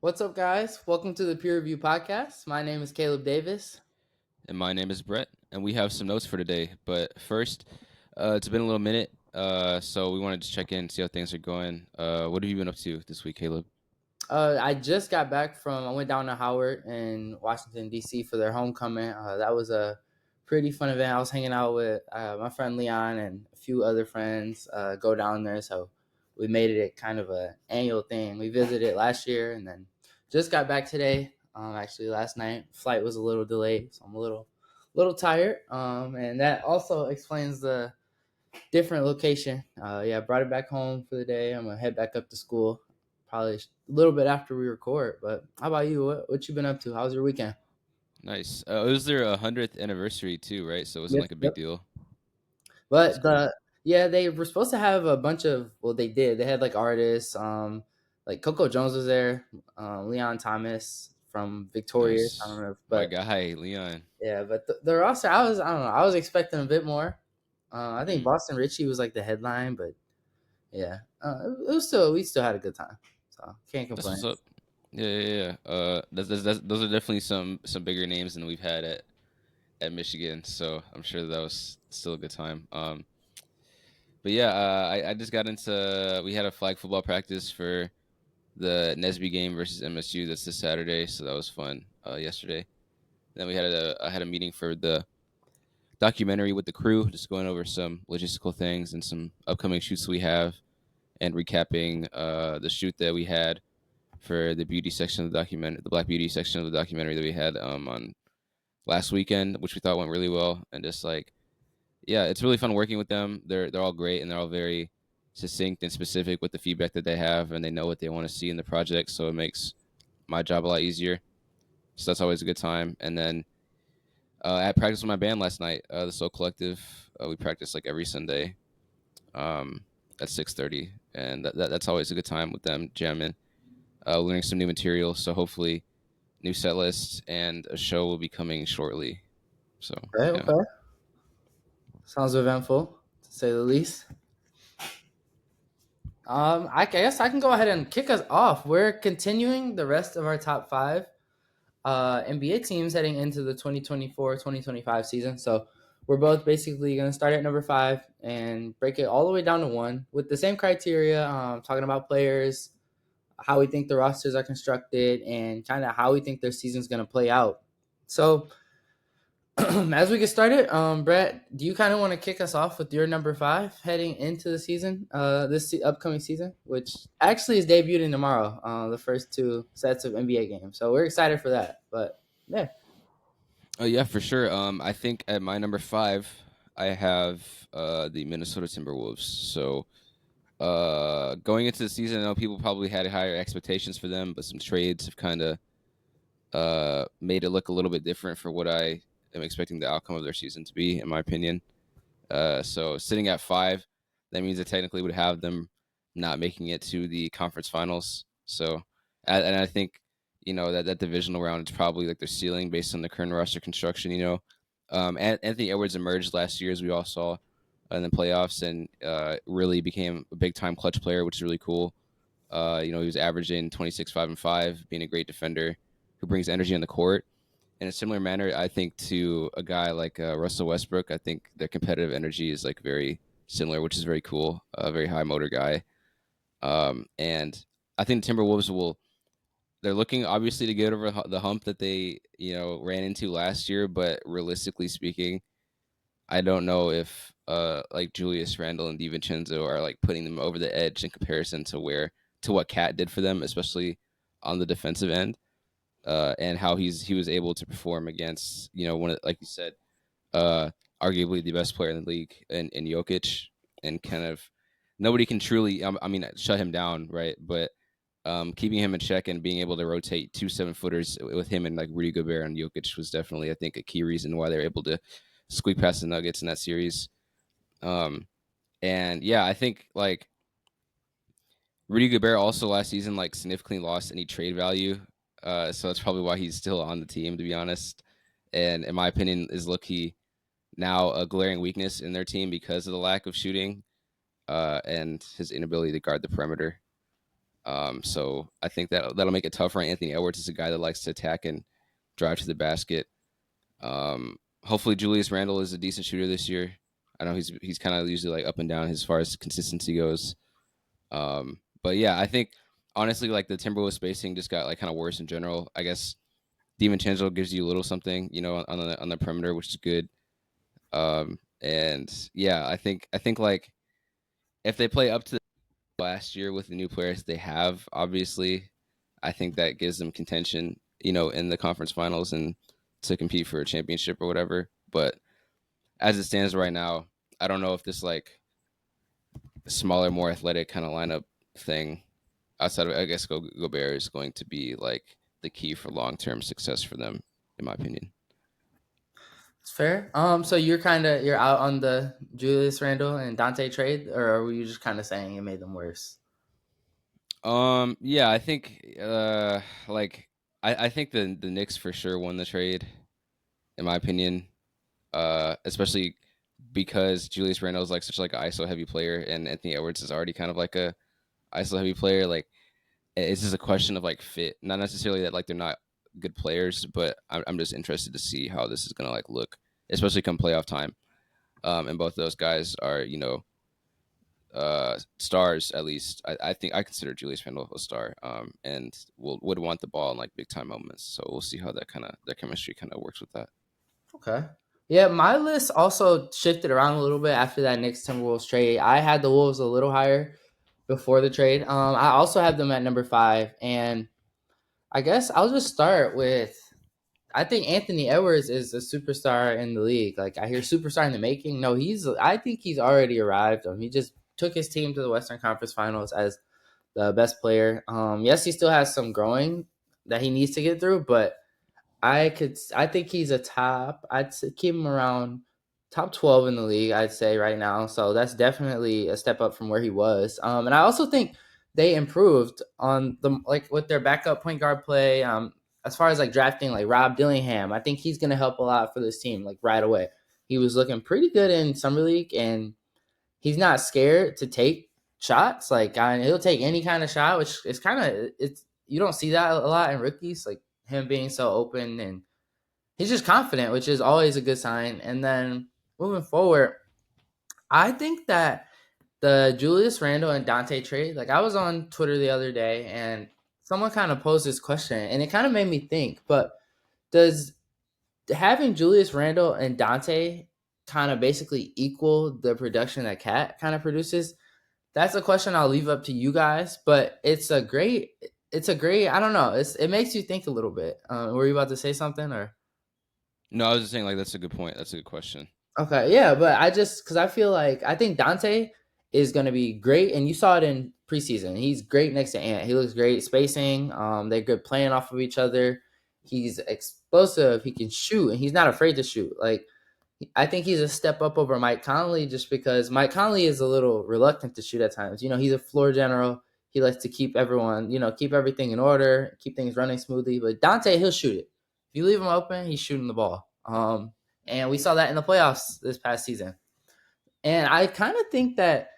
What's up, guys? Welcome to the Peer Review Podcast. My name is Caleb Davis. And my name is Brett, and we have some notes for today. But first, it's been a little minute, so we wanted to check in, see how things are going. What have you been up to this week, Caleb? I just got back I went down to Howard in Washington, D.C. for their homecoming. That was a pretty fun event. I was hanging out with my friend Leon and a few other friends go down there. So we made it kind of an annual thing. We visited last year and then just got back today. Actually, last night. Flight was a little delayed, so I'm a little tired. And that also explains the different location. Yeah, I brought it back home for the day. I'm gonna head back up to school, probably a little bit after we record. But how about you? What you been up to? How's your weekend? Nice. It was their 100th anniversary too, right? So it wasn't Yep, like a big yep. deal. That's But cool. they were supposed to have a bunch of they did. They had like artists, like Coco Jones was there, Leon Thomas from Victorious. I don't Nice. know, My but guy, Leon. yeah, but the roster I don't know. I was expecting a bit more. I think Hmm. Boston Richie was like the headline, but yeah, it was still we still had a good time, so can't That's what's complain. up. Yeah. Those are definitely some bigger names than we've had at Michigan. So I'm sure that was still a good time. But yeah, I just got into. We had a flag football practice for the Nesby game versus MSU. That's this Saturday, so that was fun. Yesterday, then we had I had a meeting for the documentary with the crew, just going over some logistical things and some upcoming shoots we have, and recapping the shoot that we had for the beauty section of the document, the Black Beauty section of the documentary that we had on last weekend, which we thought went really well, and just like yeah, it's really fun working with them. They're all great and they're all very succinct and specific with the feedback that they have, and they know what they want to see in the project, so it makes my job a lot easier. So that's always a good time. And then I had practice with my band last night, the Soul Collective. We practice like every Sunday um, at 6:30, and that's always a good time with them jamming, learning some new material. So hopefully, new set lists and a show will be coming shortly. So Okay, yeah. okay. Sounds eventful, to say the least. I guess I can go ahead and kick us off. We're continuing the rest of our top five NBA teams heading into the 2024-2025 season. So we're both basically going to start at number five and break it all the way down to one with the same criteria, talking about players, how we think the rosters are constructed, and kind of how we think their season's going to play out. So as we get started, Brett, do you kind of want to kick us off with your number five heading into the season, upcoming season, which actually is debuting tomorrow, the first two sets of NBA games. So we're excited for that. But yeah, Oh yeah, for sure. I think at my number five, I have the Minnesota Timberwolves. So going into the season, I know people probably had higher expectations for them, but some trades have kind of made it look a little bit different for what I am expecting the outcome of their season to be, in my opinion. So sitting at five, that means I technically would have them not making it to the conference finals. So, and I think that divisional round is probably like their ceiling based on the current roster construction. Anthony Edwards emerged last year, as we all saw in the playoffs, and really became a big time clutch player, which is really cool. He was averaging 26, 5, and 5, being a great defender who brings energy on the court in a similar manner, I think, to a guy like Russell Westbrook. I think their competitive energy is like very similar, which is very cool. A very high motor guy, and I think Timberwolves will. They're looking obviously to get over the hump that they ran into last year, but realistically speaking, I don't know if like Julius Randle and DiVincenzo are like putting them over the edge in comparison to what Cat did for them, especially on the defensive end, and how he was able to perform against one of, like you said, uh, arguably the best player in the league in Jokic, and kind of nobody can truly, I mean, shut him down, right? But keeping him in check and being able to rotate two 7-footers with him and like Rudy Gobert and Jokic was definitely, I think, a key reason why they were able to squeak past the Nuggets in that series. Um, and yeah, I think like Rudy Gobert also last season like significantly lost any trade value. So that's probably why he's still on the team, to be honest. And in my opinion, is Loki now a glaring weakness in their team because of the lack of shooting and his inability to guard the perimeter. So I think that'll make it tougher. Anthony Edwards is a guy that likes to attack and drive to the basket. Hopefully Julius Randle is a decent shooter this year. I know he's kind of usually like up and down as far as consistency goes. But yeah, I think honestly, like the Timberwolves spacing just got like kind of worse in general. I guess DiVincenzo gives you a little something, on the perimeter, which is good. And yeah, I think like if they play up to last year with the new players they have, obviously, I think that gives them contention, in the conference finals and to compete for a championship or whatever. But as it stands right now, I don't know if this like smaller, more athletic kind of lineup thing outside of I guess Gobert is going to be like the key for long term success for them, in my opinion. It's fair. So you're out on the Julius Randle and Dante trade, or were you just kind of saying it made them worse? Yeah, I think like I think the Knicks for sure won the trade, in my opinion. Especially because Julius Randle is like such like an ISO heavy player, and Anthony Edwards is already kind of like a ISO heavy player. Like it's just a question of like fit, not necessarily that like they're not good players, but I'm just interested to see how this is gonna like look, especially come playoff time. And both of those guys are stars at least. I think I consider Julius Randle a star. And would want the ball in like big time moments. So we'll see how that chemistry kind of works with that. Okay. Yeah, my list also shifted around a little bit after that Knicks Timberwolves trade. I had the Wolves a little higher before the trade. I also have them at number 5, and I guess I'll just start with I think Anthony Edwards is a superstar in the league. Like I hear superstar in the making. No, I think he's already arrived. He just took his team to the Western Conference Finals as the best player. Yes, he still has some growing that he needs to get through, but I think he's a top. Keep him around top 12 in the league. I'd say right now. So that's definitely a step up from where he was. And I also think they improved on the like with their backup point guard play. As far as like drafting like Rob Dillingham, I think he's gonna help a lot for this team like right away. He was looking pretty good in summer league, and he's not scared to take shots. Like he'll take any kind of shot, which is kind of it's you don't see that a lot in rookies. Like him being so open, and he's just confident, which is always a good sign. And then moving forward, I think that the Julius Randle and Dante trade, like I was on Twitter the other day and someone kind of posed this question and it kind of made me think, but does having Julius Randle and Dante kind of basically equal the production that Cat kind of produces? That's a question I'll leave up to you guys, but it's a great, I don't know. It makes you think a little bit. Were you about to say something or? No, I was just saying like that's a good point. That's a good question. Okay, yeah, but because I feel like I think Dante is going to be great, and you saw it in preseason. He's great next to Ant. He looks great spacing. They're good playing off of each other. He's explosive. He can shoot, and he's not afraid to shoot. Like I think he's a step up over Mike Conley, just because Mike Conley is a little reluctant to shoot at times. He's a floor general. He likes to keep everyone, keep everything in order, keep things running smoothly. But Dante, he'll shoot it. If you leave him open, he's shooting the ball. And we saw that in the playoffs this past season. And I kind of think that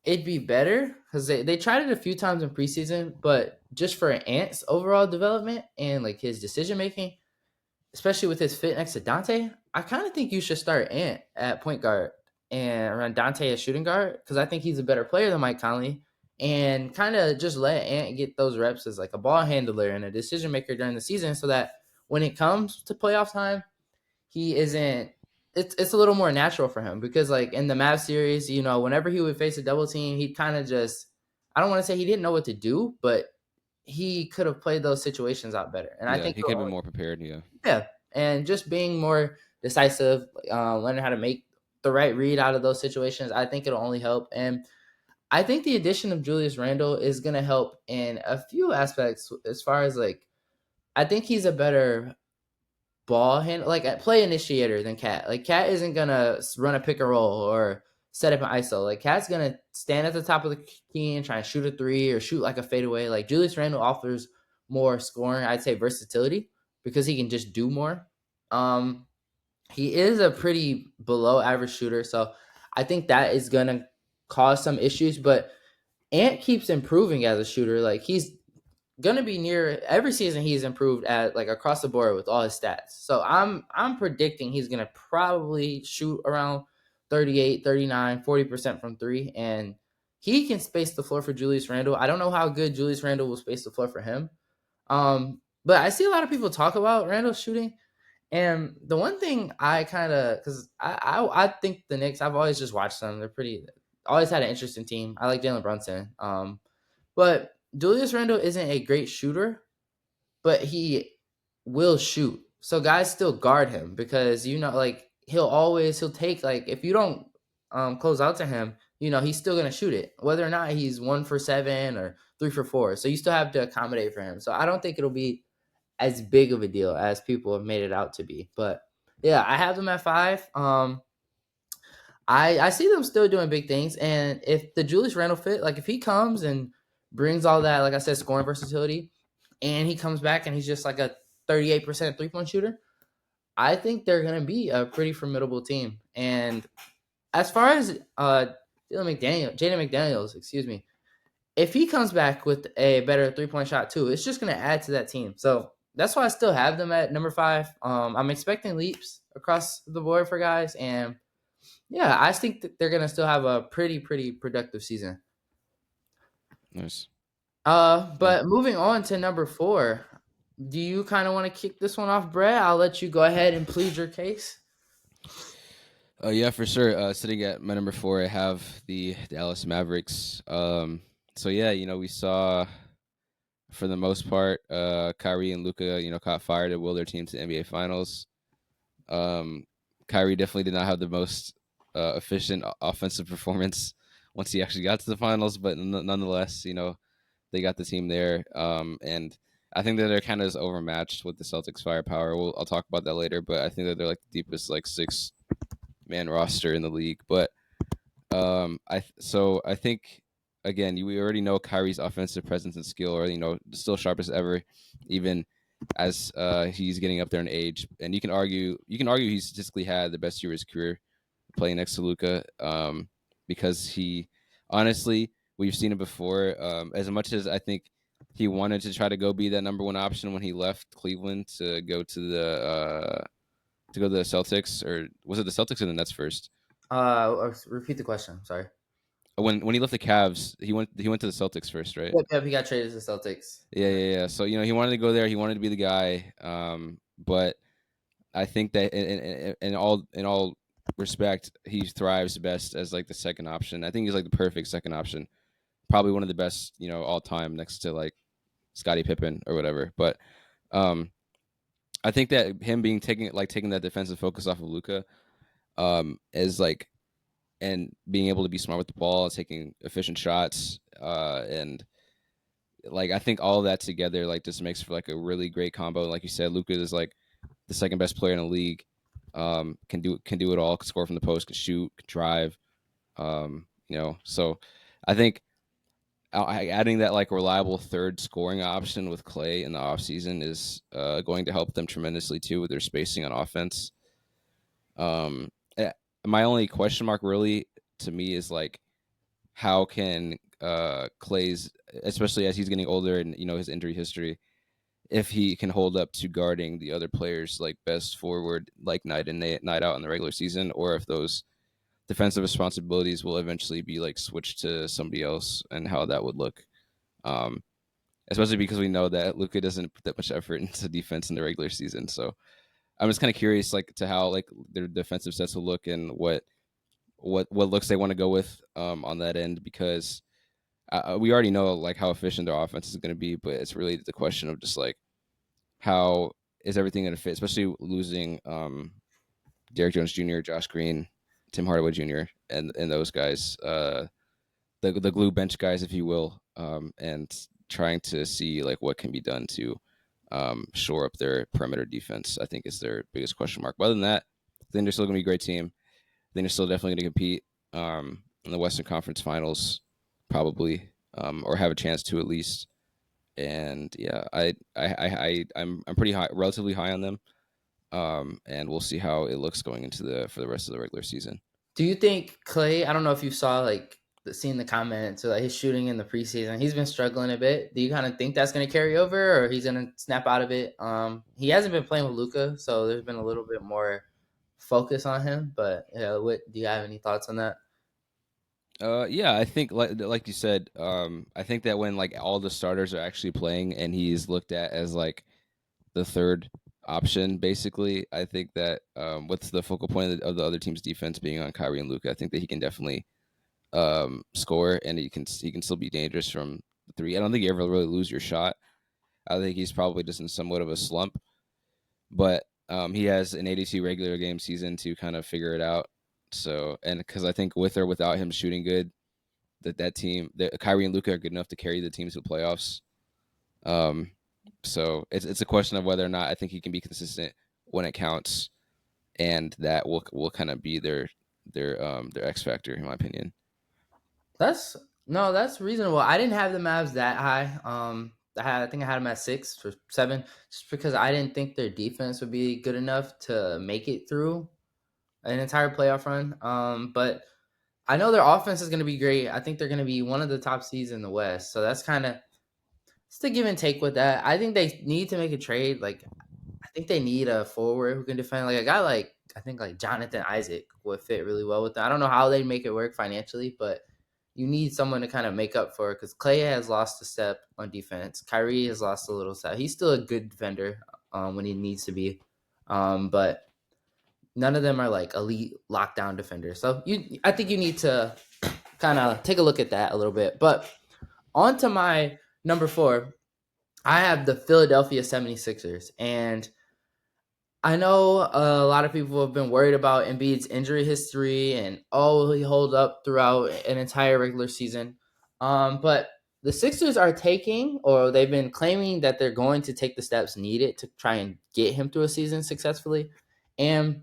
it'd be better because they tried it a few times in preseason, but just for Ant's overall development and like his decision making, especially with his fit next to Dante, I kind of think you should start Ant at point guard and run Dante as shooting guard because I think he's a better player than Mike Conley, and kind of just let Ant get those reps as like a ball handler and a decision maker during the season so that when it comes to playoff time, he isn't it's a little more natural for him because like in the Mavs series, whenever he would face a double team, he'd kind of just I don't want to say he didn't know what to do, but he could have played those situations out better. And I Yeah, think he could have been more prepared. Yeah. yeah, and just being more decisive, learning how to make the right read out of those situations, I think it'll only help. And I think the addition of Julius Randle is going to help in a few aspects as far as like I think he's a better ball hand like a play initiator than Cat. Like Cat isn't gonna run a pick and roll or set up an ISO. Like Cat's gonna stand at the top of the key and try and shoot a three or shoot like a fadeaway. Like Julius Randle offers more scoring, I'd say versatility because he can just do more. Um, he is a pretty below average shooter, so I think that is gonna cause some issues. But Ant keeps improving as a shooter. Like he's gonna be near every season he's improved at like across the board with all his stats. So I'm predicting he's gonna probably shoot around 38, 39, 40% from three. And he can space the floor for Julius Randle. I don't know how good Julius Randle will space the floor for him. But I see a lot of people talk about Randall shooting. And the one thing I kind of, because I think the Knicks, I've always just watched them. They're pretty, always had an interesting team. I like Jalen Brunson. But Julius Randle isn't a great shooter, but he will shoot. So guys still guard him because like he'll take like if you don't close out to him, he's still gonna shoot it, whether or not he's 1 for 7 or 3 for 4. So you still have to accommodate for him. So I don't think it'll be as big of a deal as people have made it out to be. But yeah, I have them at 5. I see them still doing big things, and if the Julius Randle fit, like if he comes and brings all that, like I said, scoring versatility, and he comes back and he's just like a 38% 3 point shooter, I think they're gonna be a pretty formidable team. And as far as Jaden McDaniels, excuse me, if he comes back with a better 3 point shot too, it's just gonna add to that team. So that's why I still have them at number 5. I'm expecting leaps across the board for guys, and yeah, I think that they're gonna still have a pretty productive season. Nice. Yeah. But moving on to number 4, do you kind of want to kick this one off, Brett? I'll let you go ahead and plead your case. Yeah, for sure. Sitting at my number 4, I have the Dallas Mavericks. So yeah, we saw for the most part, Kyrie and Luka, caught fire to will their team to the NBA Finals. Kyrie definitely did not have the most efficient offensive performance once he actually got to the finals, but nonetheless, they got the team there. And I think that they're kind of overmatched with the Celtics firepower. I'll talk about that later, but I think that they're like the deepest like 6-man roster in the league. But I think again, we already know Kyrie's offensive presence and skill are still sharp as ever, even as he's getting up there in age. And you can argue he statistically had the best year of his career playing next to Luka, because he honestly, we've seen it before. As much as I think he wanted to try to go be that number one option when he left Cleveland to go to the Celtics, or was it the Celtics or the Nets first? Repeat the question. Sorry. When he left the Cavs, he went to the Celtics first, right? Yep, he got traded to the Celtics. Yeah. So he wanted to go there. He wanted to be the guy. But I think that in all respect, he thrives best as like the second option. I think he's like the perfect second option. Probably one of the best, all time, next to like Scottie Pippen or whatever. But I think that him taking that defensive focus off of Luka, is like, and being able to be smart with the ball, taking efficient shots, and like I think all of that together like just makes for like a really great combo. Like you said, Luka is like the second best player in the league. Can do it all. Can score from the post. Can shoot. Can drive. So I think adding that like reliable third scoring option with Clay in the offseason is going to help them tremendously too with their spacing on offense. My only question mark really to me is like, how can Clay's, especially as he's getting older and his injury history, if he can hold up to guarding the other players like best forward like night in night out in the regular season, or if those defensive responsibilities will eventually be like switched to somebody else, and how that would look. Especially because we know that Luka doesn't put that much effort into defense in the regular season. So I'm just kind of curious like to how like their defensive sets will look, and what looks they want to go with on that end, because we already know like how efficient their offense is going to be, but it's really the question of just like how is everything going to fit, especially losing Derrick Jones Jr., Josh Green, Tim Hardaway Jr., and those guys, the glue bench guys, if you will, and trying to see like what can be done to shore up their perimeter defense. I think is their biggest question mark. But other than that, I think they're still going to be a great team. I think they're still definitely going to compete in the Western Conference Finals, probably, or have a chance to at least. And yeah, I'm pretty high, relatively high on them, and we'll see how it looks going into for the rest of the regular season. Do you think Clay? I don't know if you saw like seeing the comments or like his shooting in the preseason. He's been struggling a bit. Do you kind of think that's going to carry over, or he's going to snap out of it? He hasn't been playing with Luca, so there's been a little bit more focus on him. But yeah, what do you have any thoughts on that? Yeah, I think like you said, I think that when like all the starters are actually playing and he's looked at as like the third option, basically, I think that what's the focal point of the other team's defense being on Kyrie and Luca, I think that he can definitely score and he can still be dangerous from the three. I don't think you ever really lose your shot. I think he's probably just in somewhat of a slump, but he has an 82 regular game season to kind of figure it out. So, and because I think with or without him shooting good, that team, that Kyrie and Luca are good enough to carry the team to the playoffs. Um, so it's a question of whether or not I think he can be consistent when it counts, and that will kind of be their X factor in my opinion. That's no, that's reasonable. I didn't have the Mavs that high. I think I had them at 6 or 7, just because I didn't think their defense would be good enough to make it through an entire playoff run. But I know their offense is going to be great. I think they're going to be one of the top seeds in the West. So that's kind of it's the give and take with that. I think they need to make a trade. Like I think they need a forward who can defend. Like a guy like I think like Jonathan Isaac would fit really well with them. I don't know how they make it work financially, but you need someone to kind of make up for it because Clay has lost a step on defense. Kyrie has lost a little step. He's still a good defender when he needs to be, but none of them are like elite lockdown defenders. So I think you need to kind of take a look at that a little bit. But on to my number 4, I have the Philadelphia 76ers. And I know a lot of people have been worried about Embiid's injury history and oh, he hold up throughout an entire regular season. But the Sixers are taking, or they've been claiming that they're going to take the steps needed to try and get him through a season successfully. And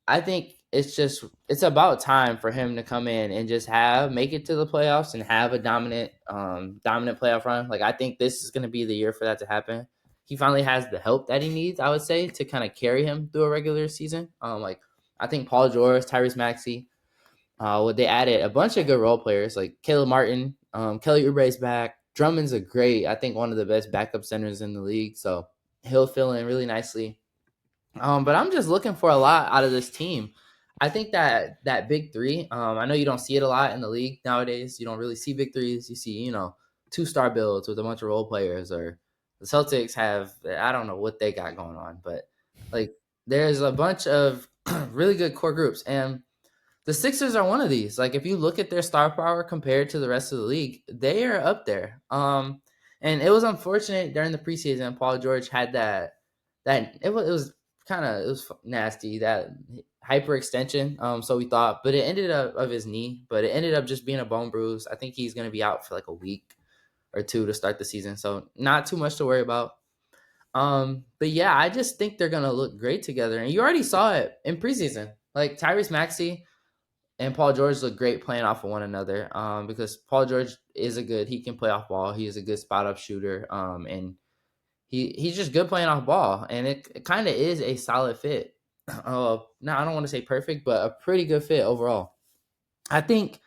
I think it's about time for him to come in and just make it to the playoffs and have a dominant playoff run. Like I think this is going to be the year for that to happen. He finally has the help that he needs, I would say, to kind of carry him through a regular season. Like I think Paul George, Tyrese Maxey, they added a bunch of good role players like Caleb Martin, Kelly Oubre's back. Drummond's a great, I think, one of the best backup centers in the league. So he'll fill in really nicely. But I'm just looking for a lot out of this team. I think that big three. I know you don't see it a lot in the league nowadays. You don't really see big threes. You see, 2-star builds with a bunch of role players. Or the Celtics have, I don't know what they got going on, but like there's a bunch of really good core groups, and the Sixers are one of these. Like if you look at their star power compared to the rest of the league, they are up there. And it was unfortunate during the preseason. Paul George had that it was kind of it was nasty that hyperextension. So we thought, but it ended up of his knee, but it ended up just being a bone bruise. I think he's gonna be out for like a week or two to start the season, so not too much to worry about. But yeah, I just think they're gonna look great together, and you already saw it in preseason. Like Tyrese Maxey and Paul George look great playing off of one another. Because Paul George he can play off ball. He is a good spot up shooter. And he's just good playing off ball, and it kind of is a solid fit. Now I don't want to say perfect, but a pretty good fit overall. I think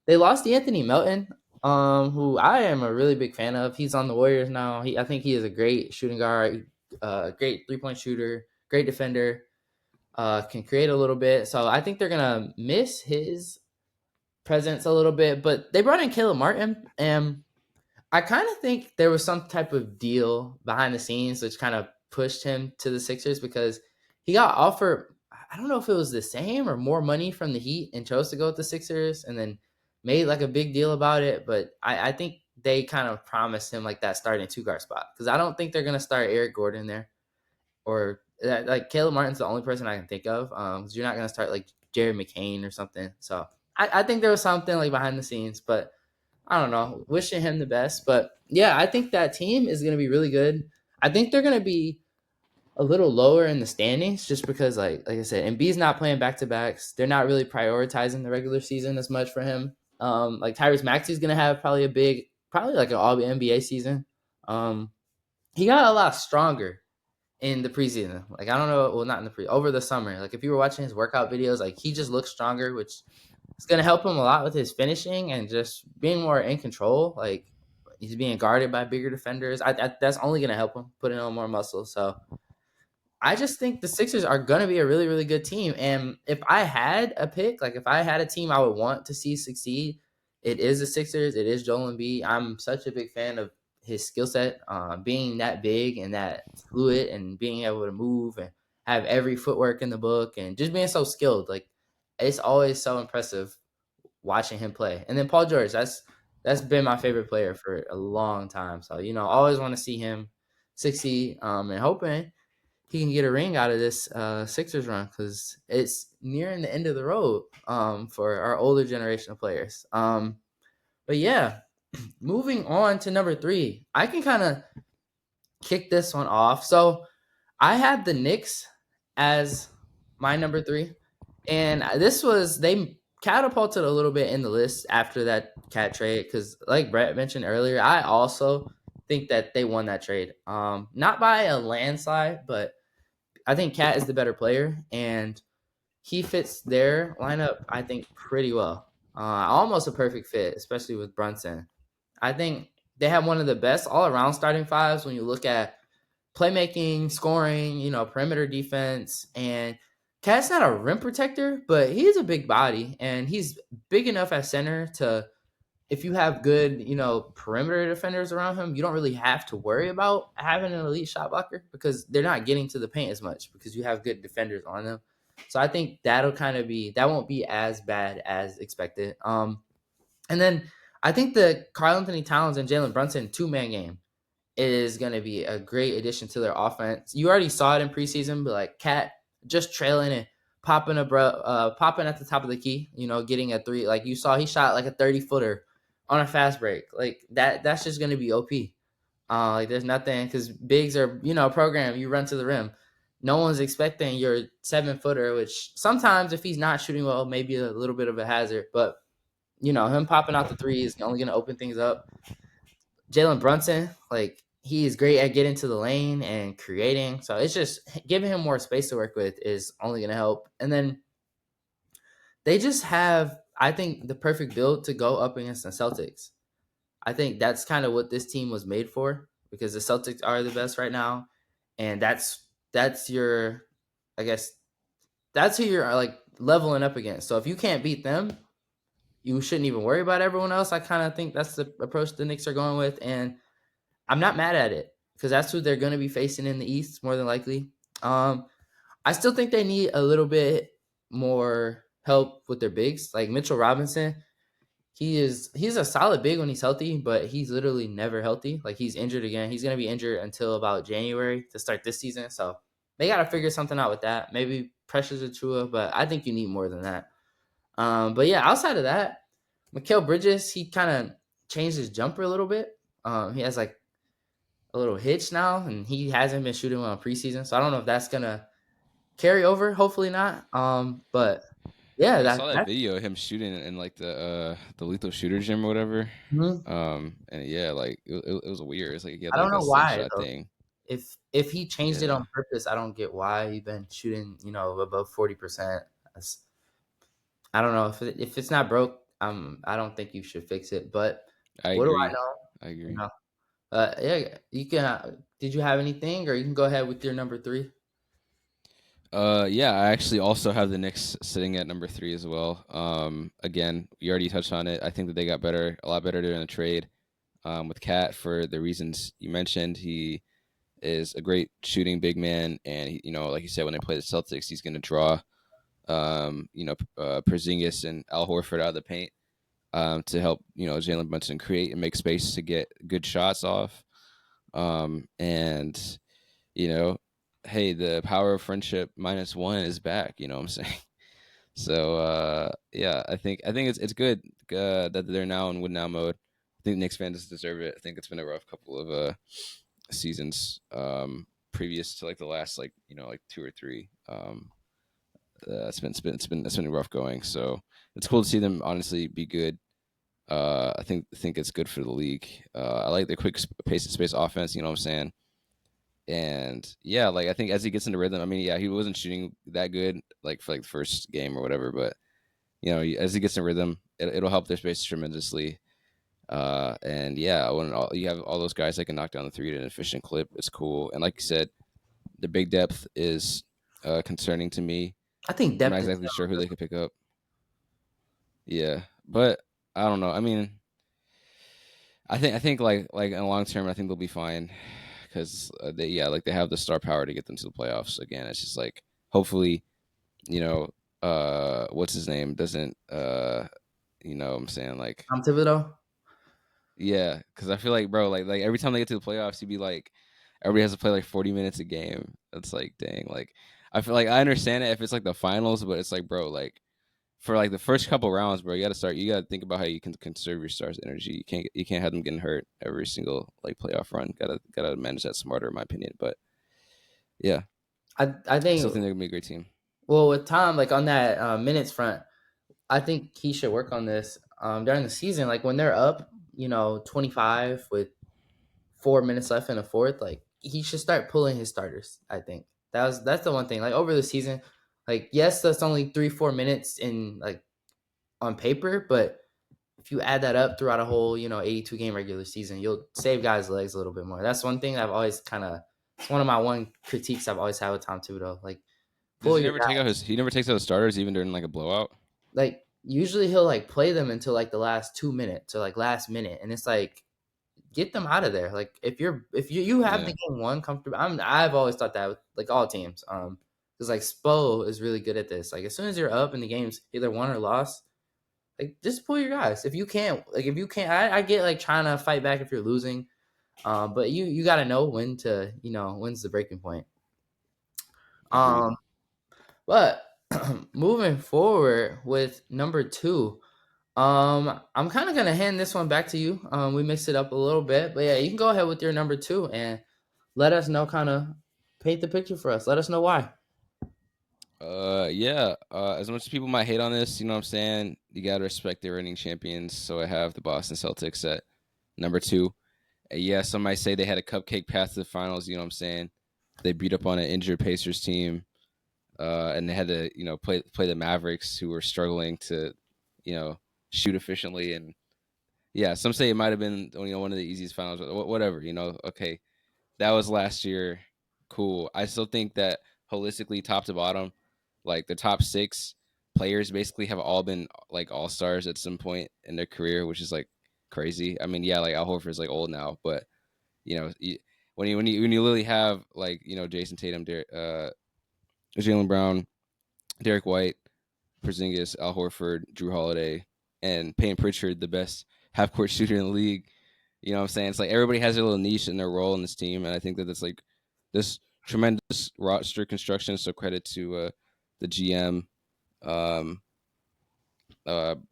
they lost Anthony Melton, who I am a really big fan of. He's on the Warriors now. I think he is a great shooting guard, great 3-point shooter, great defender. Can create a little bit, so I think they're gonna miss his presence a little bit. But they brought in Caleb Martin, and I kind of think there was some type of deal behind the scenes which kind of pushed him to the Sixers because he got offered, I don't know if it was the same or more money from the Heat and chose to go with the Sixers and then made like a big deal about it. But I think they kind of promised him like that starting 2 guard spot because I don't think they're going to start Eric Gordon there or like Caleb Martin's the only person I can think of because you're not going to start like Jared McCain or something. So I think there was something like behind the scenes, but I don't know. Wishing him the best, but yeah, I think that team is going to be really good. I think they're going to be a little lower in the standings just because, like I said, Embiid's not playing back to backs. They're not really prioritizing the regular season as much for him. Like Tyrese Maxey's going to have probably like an All NBA season. He got a lot stronger in the preseason. Like I don't know, well, not in the over the summer. Like if you were watching his workout videos, like he just looks stronger, which It's gonna help him a lot with his finishing and just being more in control. Like he's being guarded by bigger defenders. That's only gonna help him putting on more muscle. So I just think the Sixers are going to be a really, really good team. And if I had a pick, like if I had a team I would want to see succeed, it is the Sixers. It is Joel Embiid. I'm such a big fan of his skill set, being that big and that fluid and being able to move and have every footwork in the book and just being so skilled. Like it's always so impressive watching him play. And then Paul George, that's been my favorite player for a long time. So, always want to see him succeed, and hoping he can get a ring out of this Sixers run because it's nearing the end of the road for our older generation of players. But yeah, moving on to number 3, I can kind of kick this one off. So I had the Knicks as my number 3, and they catapulted a little bit in the list after that cat trade because, like Brett mentioned earlier, I also think that they won that trade. Not by a landslide, but I think Cat is the better player, and he fits their lineup, I think, pretty well. Almost a perfect fit, especially with Brunson. I think they have one of the best all around starting fives when you look at playmaking, scoring, perimeter defense. And Cat's not a rim protector, but he's a big body, and he's big enough at center to if you have good, perimeter defenders around him, you don't really have to worry about having an elite shot blocker because they're not getting to the paint as much because you have good defenders on them. So I think that won't be as bad as expected. And then I think the Karl Anthony Towns and Jalen Brunson 2-man game is going to be a great addition to their offense. You already saw it in preseason, but like Cat just trailing and popping at the top of the key, getting a 3. Like you saw, he shot like a 30-footer on a fast break. Like that's just going to be OP. Like there's nothing because bigs are programmed. You run to the rim. No one's expecting your 7-footer, which sometimes if he's not shooting well, maybe a little bit of a hazard. But him popping out the 3 is only going to open things up. Jalen Brunson, like he is great at getting to the lane and creating. So it's just giving him more space to work with is only going to help. And then they just have, I think, the perfect build to go up against the Celtics. I think that's kind of what this team was made for because the Celtics are the best right now, and that's your, I guess, that's who you're like leveling up against. So if you can't beat them, you shouldn't even worry about everyone else. I kind of think that's the approach the Knicks are going with, and I'm not mad at it because that's who they're going to be facing in the East more than likely. I still think they need a little bit more help with their bigs, like Mitchell Robinson. He's a solid big when he's healthy, but he's literally never healthy. Like he's injured again. He's gonna be injured until about January to start this season. So they gotta figure something out with that. Maybe pressures Achua, but I think you need more than that. But yeah, outside of that, Mikal Bridges, he kind of changed his jumper a little bit. He has like a little hitch now, and he hasn't been shooting well in preseason. So I don't know if that's gonna carry over. Hopefully not. But yeah, I saw that that's video of him shooting in like the lethal shooter gym or whatever. mhm. And yeah, like it was weird. It's like he had I don't like a know why slingshot though. thing. If he changed it Yeah, on purpose, I don't get why he's been shooting, above 40%. I don't know if it's not broke. I don't think you should fix it. But I what do I agree. know? I You agree. know. Yeah, you can. Did you have anything, or you can go ahead with your number 3? Yeah, I actually also have the Knicks sitting at number 3 as well. Again, you already touched on it. I think that they got better, a lot better during the trade. With Cat for the reasons you mentioned, he is a great shooting big man, and he, like you said, when they play the Celtics, he's going to draw, Porzingis and Al Horford out of the paint, to help Jalen Brunson create and make space to get good shots off. And you know, hey, the power of friendship -1 is back. You know what I'm saying? So yeah, I think it's good that they're now in win now mode. I think Knicks fans deserve it. I think it's been a rough couple of seasons previous to like the last like 2 or 3. It's been rough going. So it's cool to see them honestly be good. I think it's good for the league. I like the quick pace and space offense. You know what I'm saying? And yeah, like I think as he gets into rhythm, I mean, yeah, he wasn't shooting that good like for like the first game or whatever, but as he gets in rhythm, it'll help their space tremendously. And yeah, when you have all those guys that can knock down the three at an efficient clip, it's cool. And like you said, the big depth is concerning to me. I think I'm not depth is exactly sure who they could pick up. Yeah, but I don't know. I mean, I think like in the long term, I think they'll be fine because they have the star power to get them to the playoffs again. It's just like hopefully you know what's his name doesn't what I'm saying like Tom Thibodeau. yeah, because I feel like bro like every time they get to the playoffs, you'd be like everybody has to play like 40 minutes a game. It's like dang like I feel like I understand it if it's like the finals, but it's like bro like for like the first couple rounds, bro, you gotta think about how you can conserve your stars' energy. You can't have them getting hurt every single like playoff run. Gotta manage that smarter, in my opinion. But yeah, I I still think think they're gonna be a great team. well with Tom like on that minutes front, I think he should work on this during the season. Like when they're up, 25 with 4 minutes left in the fourth, like he should start pulling his starters. I think that's the one thing. Like over the season, like yes, that's only 3-4 minutes in like on paper, but if you add that up throughout a whole 82 game regular season, you'll save guys' legs a little bit more. That's one thing I've always kind of. It's one of my one critiques I've always had with Tom Thibodeau. Like Does pull he your never take out guy. his? He never takes out the starters even during like a blowout. Like usually he'll like play them until like the last 2 minutes or like last minute, and it's like get them out of there. Like if you have the Yeah, game one comfortable, I've always thought that with like all teams. Because like Spo is really good at this. Like as soon as you're up and the game's either won or lost, like just pull your guys. If you can't, I get like trying to fight back if you're losing. But you got to know when to when's the breaking point. agreed. Um, but moving forward with number two. I'm kind of gonna hand this one back to you. We mixed it up a little bit, but yeah, you can go ahead with your number two and let us know, kind of paint the picture for us. Let us know why. Yeah. As much as people might hate on this, you know what I'm saying. You gotta respect the reigning champions. So I have the Boston Celtics at number two. Yeah, some might say they had a cupcake path to the finals. You know what I'm saying. They beat up on an injured Pacers team. And they had to play the Mavericks who were struggling to you know shoot efficiently and yeah some say it might have been one of the easiest finals whatever okay that was last year cool I still think that holistically top to bottom like the top six players basically have all been like all stars at some point in their career which is like crazy I mean yeah like Al Horford's like old now but you know when you literally have like Jason Tatum Jaylen Brown Derek White Porzingis, Al Horford, Drew Holiday, and Payne Pritchard, the best half court shooter in the league. You know what I'm saying? It's like everybody has their little niche and their role in this team, and I think that it's like this tremendous roster construction. So credit to the GM. Um,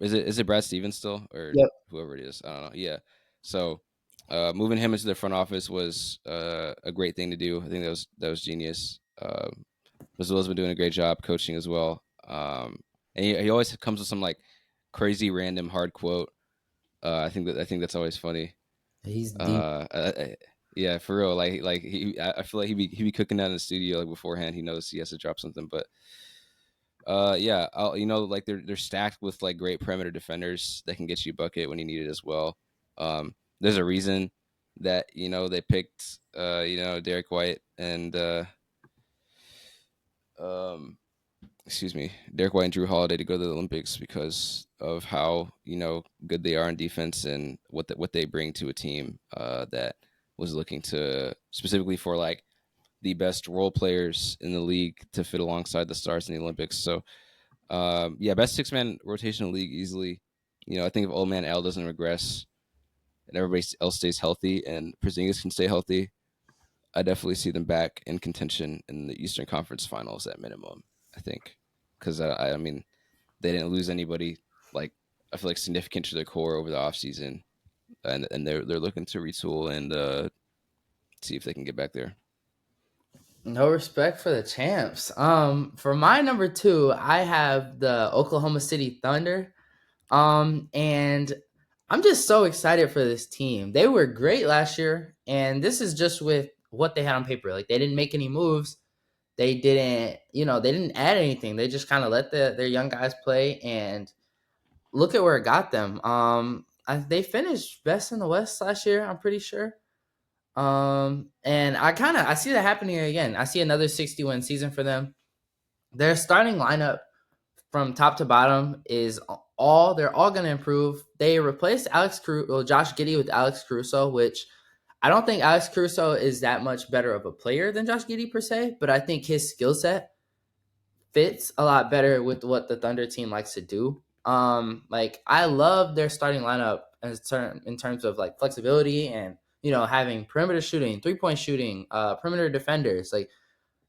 is it Brad Stevens still or Yep. whoever it is? I don't know. Yeah. So moving him into the front office was a great thing to do. I think that was genius. Missoula's been doing a great job coaching as well. And he always comes with some like crazy random hard quote. I think that's always funny. He's deep. Uh, uh, uh, yeah, for real. I feel like he be cooking that in the studio like beforehand. He knows he has to drop something, but yeah, like they're stacked with like great perimeter defenders that can get you a bucket when you need it as well. There's a reason that they picked Derek White and um excuse me, Derek White and Drew Holiday to go to the Olympics because of how good they are in defense and what they bring to a team that was looking to specifically for like the best role players in the league to fit alongside the stars in the Olympics. So yeah, best 6-man rotation in the league easily. I think if old man Al doesn't regress and everybody else stays healthy and Porzingis can stay healthy, I definitely see them back in contention in the Eastern Conference Finals at minimum. I think because I mean they didn't lose anybody like I feel like significant to their core over the offseason. And they're looking to retool and see if they can get back there. No respect for the champs. For my number two, I have the Oklahoma City Thunder. And I'm just so excited for this team. They were great last year, and this is just with what they had on paper. Like they didn't make any moves. They didn't add anything. They just kind of let their young guys play, and look at where it got them. They finished best in the West last year. I'm pretty sure. And I see that happening again. I see another 60-win season for them. Their starting lineup from top to bottom is they're all going to improve. They replaced Josh Giddey with Alex Caruso, which I don't think Alex Caruso is that much better of a player than Josh Giddey per se, but I think his skill set fits a lot better with what the Thunder team likes to do. Like I love their starting lineup in terms of like flexibility and having perimeter shooting, 3-point shooting, perimeter defenders. Like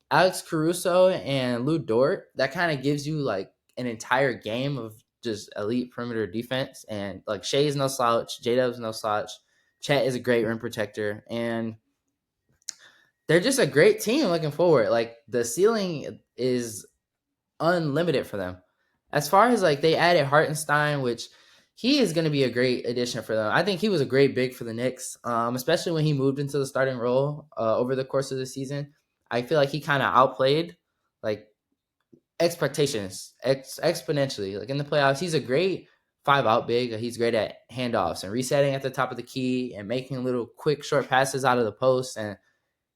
Alex Caruso and Lou Dort, that kind of gives you like an entire game of just elite perimeter defense. And like Shea's no slouch, J Dub's no slouch, Chet is a great rim protector, and they're just a great team looking forward. Like the ceiling is unlimited for them. As far as like they added Hartenstein, which he is going to be a great addition for them. I think he was a great big for the Knicks, especially when he moved into the starting role over the course of the season. I feel like he kind of outplayed like expectations exponentially. Like in the playoffs, he's a great 5-out big. He's great at handoffs and resetting at the top of the key and making little quick short passes out of the post. And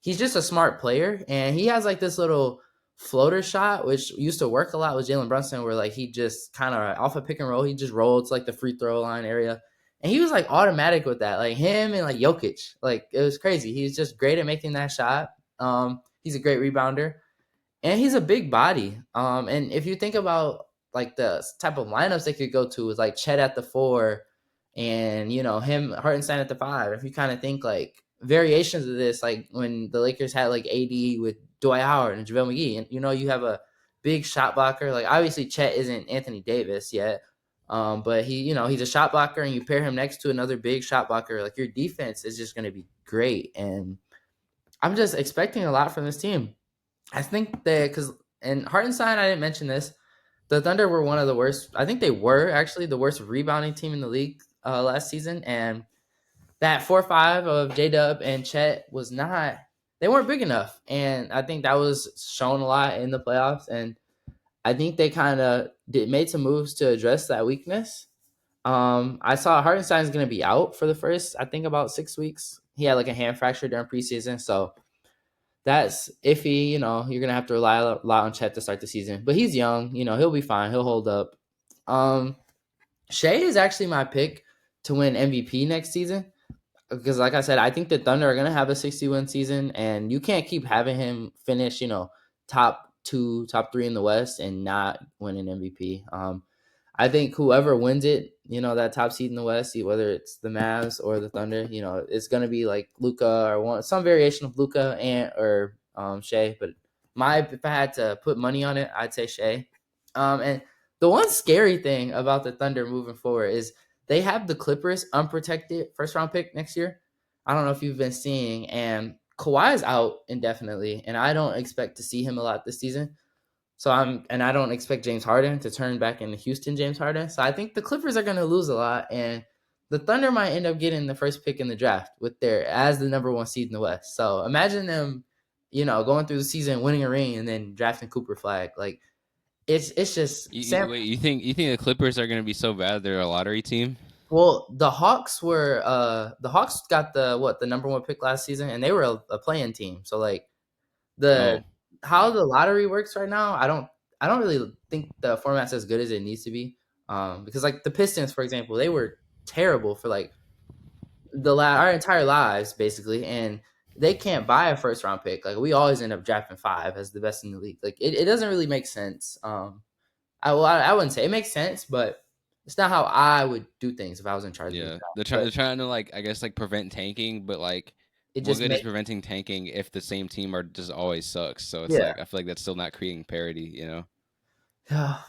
he's just a smart player, and he has like this little floater shot which used to work a lot with Jalen Brunson, where like he just kind of off a pick and roll, he just rolled to like the free throw line area, and he was like automatic with that. Like him and like Jokic, like it was crazy. He's just great at making that shot. He's a great rebounder, and he's a big body. And if you think about like the type of lineups they could go to with like Chet at the 4 and him Hartenstein at the 5, if you kind of think like variations of this, like when the Lakers had like AD with Dwight Howard and JaVale McGee, and you have a big shot blocker. Like obviously Chet isn't Anthony Davis yet, but he's a shot blocker, and you pair him next to another big shot blocker, like your defense is just going to be great. And I'm just expecting a lot from this team. I think and Hartenstein, I didn't mention this. The Thunder were one of the worst. I think they were actually the worst rebounding team in the league last season, and that 4-5 of J Dub and Chet was not. They weren't big enough, and I think that was shown a lot in the playoffs. And I think they kind of made some moves to address that weakness. I saw Hartenstein's going to be out for the first, I think, about 6 weeks. He had like a hand fracture during preseason, so that's iffy. You're gonna have to rely a lot on Chet to start the season, but he's young. He'll be fine. He'll hold up. Shea is actually my pick to win MVP next season because, like I said, I think the Thunder are gonna have a 60-win season, and you can't keep having him finish, top 2, top 3 in the West and not win an MVP. I think whoever wins it, that top seed in the West, whether it's the Mavs or the Thunder, it's gonna be like Luka or some variation of Luka or Shea. But if I had to put money on it, I'd say Shea. And the one scary thing about the Thunder moving forward is they have the Clippers unprotected first round pick next year. I don't know if you've been seeing, and Kawhi is out indefinitely, and I don't expect to see him a lot this season. I don't expect James Harden to turn back into Houston James Harden. So I think the Clippers are going to lose a lot, and the Thunder might end up getting the first pick in the draft as the number 1 seed in the West. So imagine them, going through the season, winning a ring, and then drafting Cooper Flag. Like it's just Wait, you think the Clippers are going to be so bad they're a lottery team? Well, the Hawks got the number 1 pick last season, and they were a playing team. So like the Oh, how the lottery works right now, I don't really think the format's as good as it needs to be. Because like the Pistons, for example, they were terrible for like our entire lives basically, and they can't buy a first round pick. Like we always end up drafting 5 as the best in the league. Like it doesn't really make sense. I wouldn't say it makes sense, but it's not how I would do things if I was in charge of the yeah. draft. They're But trying to like I guess like prevent tanking, but like it what just good is makes preventing tanking if the same team are just always sucks? So it's yeah. like I feel like that's still not creating parity.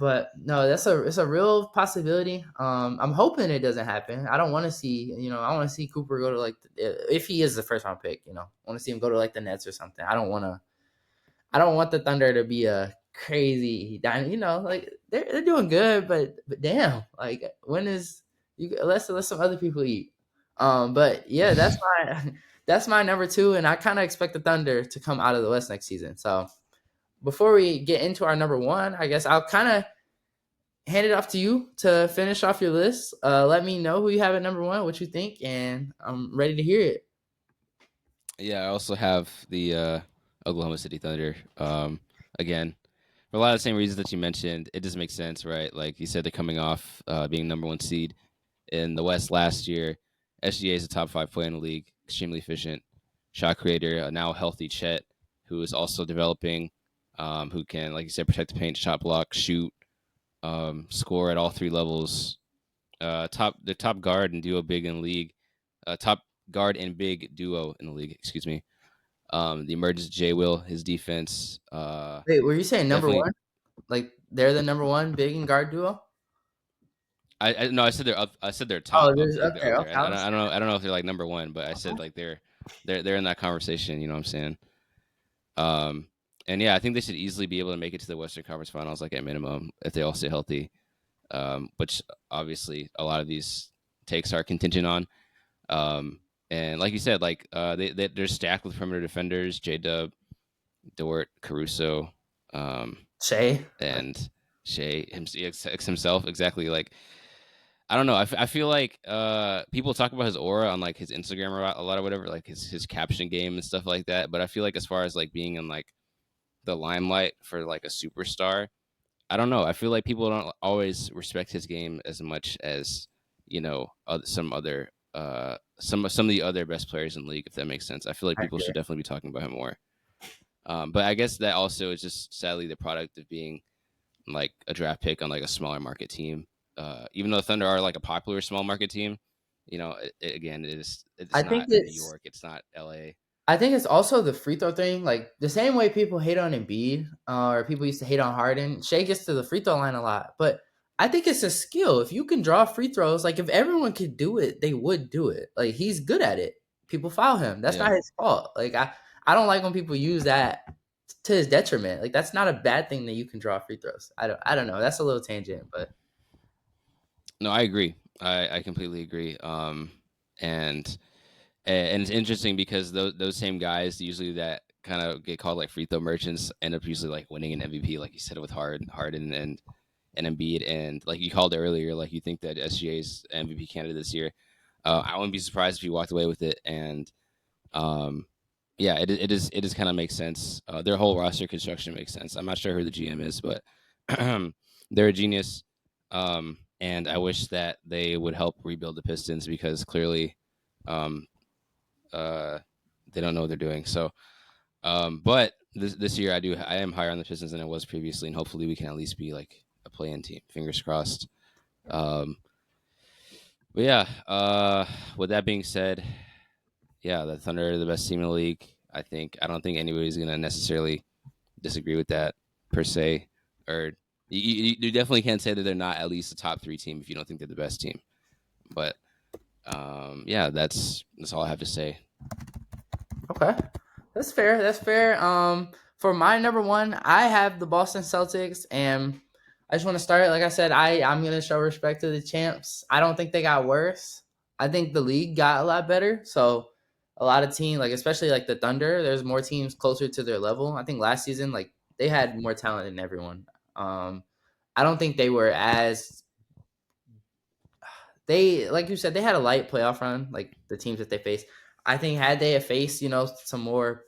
But no, it's a real possibility. I'm hoping it doesn't happen. I don't want to see, I want to see Cooper go to like if he is the first round pick. I want to see him go to like the Nets or something. I don't want the Thunder to be a crazy, like they're doing good, but damn, like when is let some other people eat. But yeah, that's my that's my number 2, and I kind of expect the Thunder to come out of the West next season. So before we get into our number 1, I guess I'll kind of hand it off to you to finish off your list. Let me know who you have at number one, what you think, and I'm ready to hear it. Yeah, I also have the Oklahoma City Thunder. Again, for a lot of the same reasons that you mentioned, it just makes sense, right? Like you said, they're coming off being number one seed in the West last year. SGA is a top five player in the league, extremely efficient shot creator, a now healthy Chet, who is also developing, who can, like you said, protect the paint, shot block, shoot, score at all three levels. The top guard and duo big in the league, top guard and big duo in the league. Excuse me. The emergence of Jay Will, his defense, Wait, were you saying number definitely. one? Like they're the number one big and guard duo? I no, I said they're up. I said they're Oh, top up. there's Like they're okay, up there. okay. I was I don't know. I don't know if they're like number one, but I said like they're in that conversation. You know what I'm saying? Um, and yeah, I think they should easily be able to make it to the Western Conference Finals, like at minimum, if they all stay healthy. Which obviously a lot of these takes are contingent on. Um, and like you said, like they're stacked with perimeter defenders: J Dub, Dort, Caruso, um, Shay. and himself. Exactly. Like I don't know. I feel like people talk about his aura on like his Instagram a lot or whatever, like his caption game and stuff like that. But I feel like as far as like being in like the limelight for like a superstar, I don't know. I feel like people don't always respect his game as much as some other some of the other best players in the league. If that makes sense, I feel like I people agree. should definitely be talking about him more. But I guess that also is just sadly the product of being like a draft pick on like a smaller market team. Even though the Thunder are like a popular small market team, again, I it's think not New it's York, it's not LA. I think it's also the free throw thing. Like the same way people hate on Embiid, or people used to hate on Harden. Shea gets to the free throw line a lot, but I think it's a skill. If you can draw free throws, like if everyone could do it, they would do it. Like he's good at it. People foul him. That's Yeah. not his fault. Like I don't like when people use that to his detriment. Like that's not a bad thing that you can draw free throws. I don't know. That's a little tangent, but No, I agree. I completely agree. And and it's interesting because those same guys usually that kind of get called like free throw merchants end up usually like winning an MVP, like you said with Harden and Embiid, and like you called it earlier, like you think that SGA's MVP candidate this year. I wouldn't be surprised if he walked away with it, and um, yeah, it is kind of makes sense. Their whole roster construction makes sense. I'm not sure who the GM is, but they're a genius. And I wish that they would help rebuild the Pistons because clearly, um, uh, they don't know what they're doing. So, but this year I am higher on the Pistons than I was previously, and hopefully we can at least be like a play-in team. Fingers crossed. Um, but yeah, with that being said, yeah, the Thunder are the best team in the league. I don't think anybody's gonna necessarily disagree with that per se. Or you definitely can't say that they're not at least a top three team if you don't think they're the best team. But yeah, that's all I have to say. okay. That's fair. That's fair. For my number one, I have the Boston Celtics, and I just want to start. Like I said, I'm gonna show respect to the champs. I don't think they got worse. I think the league got a lot better. So a lot of teams, like especially like the Thunder, there's more teams closer to their level. I think last season, like they had more talent than everyone. I don't think they were as they like you said they had a light playoff run like the teams that they faced. I think had they faced some more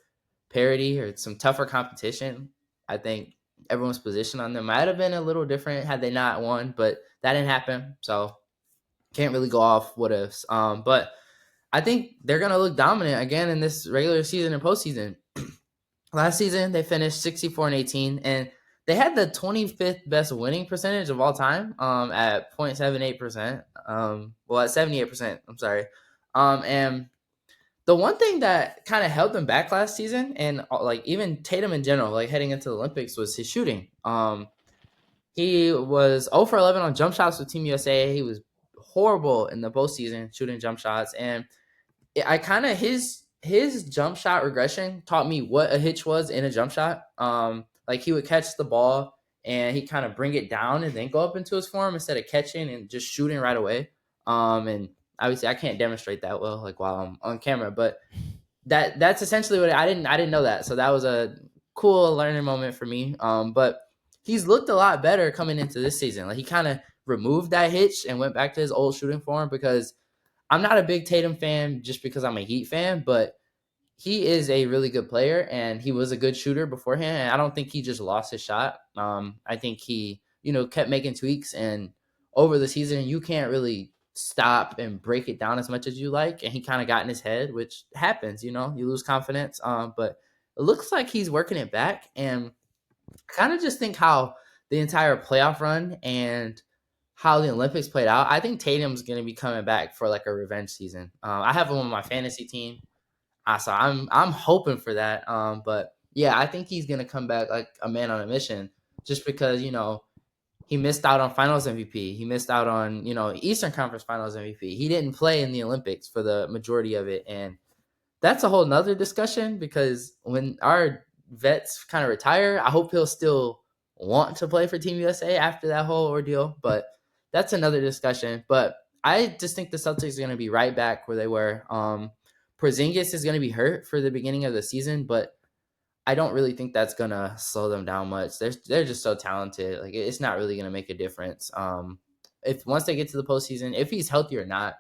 parity or some tougher competition, I think everyone's position on them might have been a little different had they not won, but that didn't happen. So can't really go off what ifs. But I think they're gonna look dominant again in this regular season and postseason. Last season they finished 64-18, and they had the 25th best winning percentage of all time at 0.78%. Well, at 78%, I'm sorry. And the one thing that kind of held them back last season, and like even Tatum in general, like heading into the Olympics, was his shooting. He was 0 for 11 on jump shots with Team USA. He was horrible in the postseason shooting jump shots, and I kind of his jump shot regression taught me what a hitch was in a jump shot. Like he would catch the ball and he kind of bring it down and then go up into his form instead of catching and just shooting right away. And obviously I can't demonstrate that well like while I'm on camera, but that's essentially what I didn't know that. So that was a cool learning moment for me. But he's looked a lot better coming into this season. Like he kind of removed that hitch and went back to his old shooting form because I'm not a big Tatum fan just because I'm a Heat fan, but he is a really good player and he was a good shooter beforehand. And I don't think he just lost his shot. I think he, kept making tweaks and over the season, you can't really stop and break it down as much as you like. And he kind of got in his head, which happens, you lose confidence. But it looks like he's working it back. And I kind of just think how the entire playoff run and how the Olympics played out, I think Tatum's going to be coming back for like a revenge season. I have him on my fantasy team. So I'm hoping for that. But yeah, I think he's gonna come back like a man on a mission, just because he missed out on Finals MVP. He missed out on Eastern Conference Finals MVP. He didn't play in the Olympics for the majority of it, and that's a whole nother discussion because when our vets kind of retire, I hope he'll still want to play for Team USA after that whole ordeal. But that's another discussion. But I just think the Celtics are going to be right back where they were. Porzingis is going to be hurt for the beginning of the season, but I don't really think that's going to slow them down much. They're just so talented. Like it's not really going to make a difference. If once they get to the postseason, if he's healthy or not,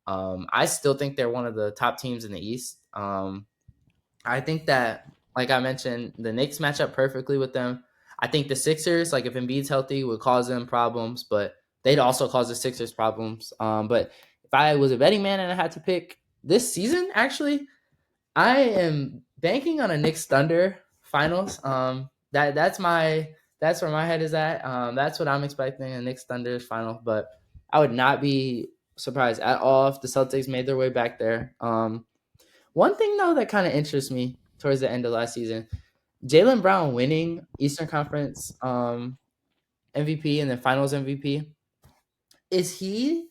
I still think they're one of the top teams in the East. I think that, like I mentioned, the Knicks match up perfectly with them. I think the Sixers, like if Embiid's healthy, would cause them problems, but they'd also cause the Sixers problems. But if I was a betting man and I had to pick this season, actually, I am banking on a Knicks Thunder finals. That's where my head is at. That's what I'm expecting, a Knicks Thunder final. But I would not be surprised at all if the Celtics made their way back there. One thing though that kind of interests me towards the end of last season, Jaylen Brown winning Eastern Conference MVP and then Finals MVP. Is he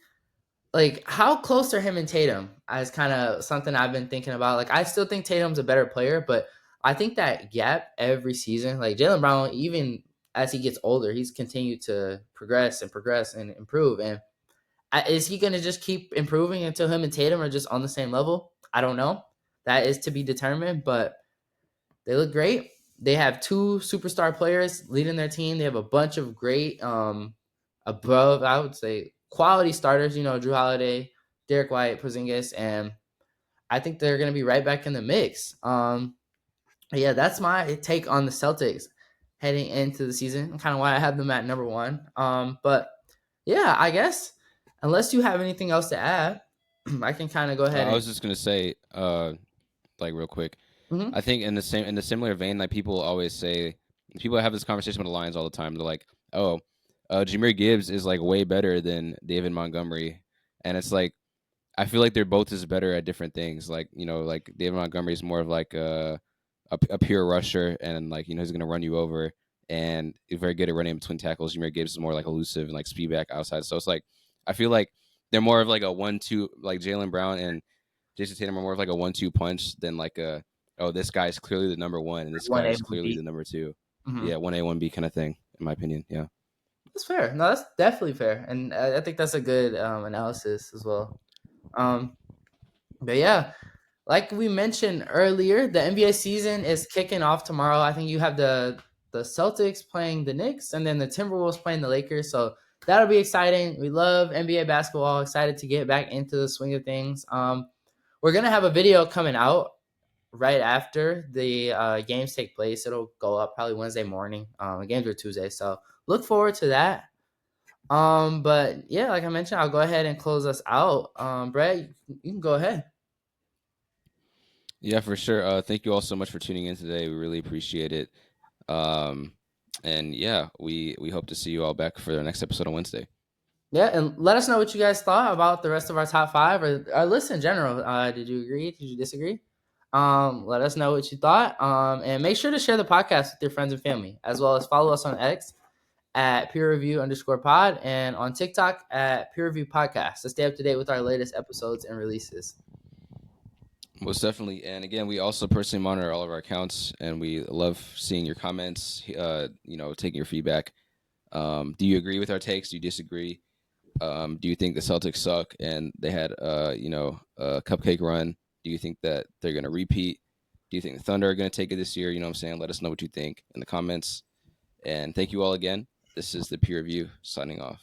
like how close are him and Tatum? As kind of something I've been thinking about. Like I still think Tatum's a better player, but I think that gap every season, like Jaylen Brown, even as he gets older, he's continued to progress and improve. And is he going to just keep improving until him and Tatum are just on the same level? I don't know. That is to be determined, but they look great. They have two superstar players leading their team. They have a bunch of great, above, I would say, quality starters. Drew Holiday, Derek White, Porzingis, and I think they're going to be right back in the mix. Yeah, that's my take on the Celtics heading into the season. Kind of why I have them at number one. But yeah, I guess unless you have anything else to add, I can kind of go ahead I and. was just gonna say, like real quick, Mhm. I think in the similar vein, like people always say, people have this conversation with the Lions all the time. They're like, "Oh, Jameer Gibbs is like way better than David Montgomery," and it's like I feel like they're both just better at different things. Like like David Montgomery is more of like a pure rusher, and like he's gonna run you over, and he's very good at running in between tackles. Jameer Gibbs is more like elusive and like speed back outside. So it's like I feel like they're more of like a 1-2, like Jaylen Brown and Jason Tatum are more of like a 1-2 punch than like a this guy's clearly the number one and this One guy A, is one clearly B. the number two. Mm-hmm. Yeah, 1A, 1B kind of thing, in my opinion. Yeah. That's fair. No, that's definitely fair, and I think that's a good analysis as well. Um, but yeah, like we mentioned earlier, the NBA season is kicking off tomorrow. I think you have the Celtics playing the Knicks, and then the Timberwolves playing the Lakers. So that'll be exciting. We love NBA basketball. Excited to get back into the swing of things. We're gonna have a video coming out right after the games take place. It'll go up probably Wednesday morning. The games are Tuesday, so look forward to that. But yeah, like I mentioned, I'll go ahead and close us out. Brett, you can go ahead. Yeah, for sure. Thank you all so much for tuning in today. We really appreciate it. Um, and yeah, we hope to see you all back for the next episode on Wednesday. Yeah, and let us know what you guys thought about the rest of our top five or our list in general. Did you agree? Did you disagree? Let us know what you thought. And make sure to share the podcast with your friends and family, as well as follow us on X at peer review underscore pod and on TikTok at peer review podcast to stay up to date with our latest episodes and releases. Most definitely. And again, we also personally monitor all of our accounts, and we love seeing your comments. Taking your feedback. Do you agree with our takes? Do you disagree? Do you think the Celtics suck and they had a cupcake run? Do you think that they're going to repeat? Do you think the Thunder are going to take it this year? You know what I'm saying? Let us know what you think in the comments. And thank you all again. This is the peer review signing off.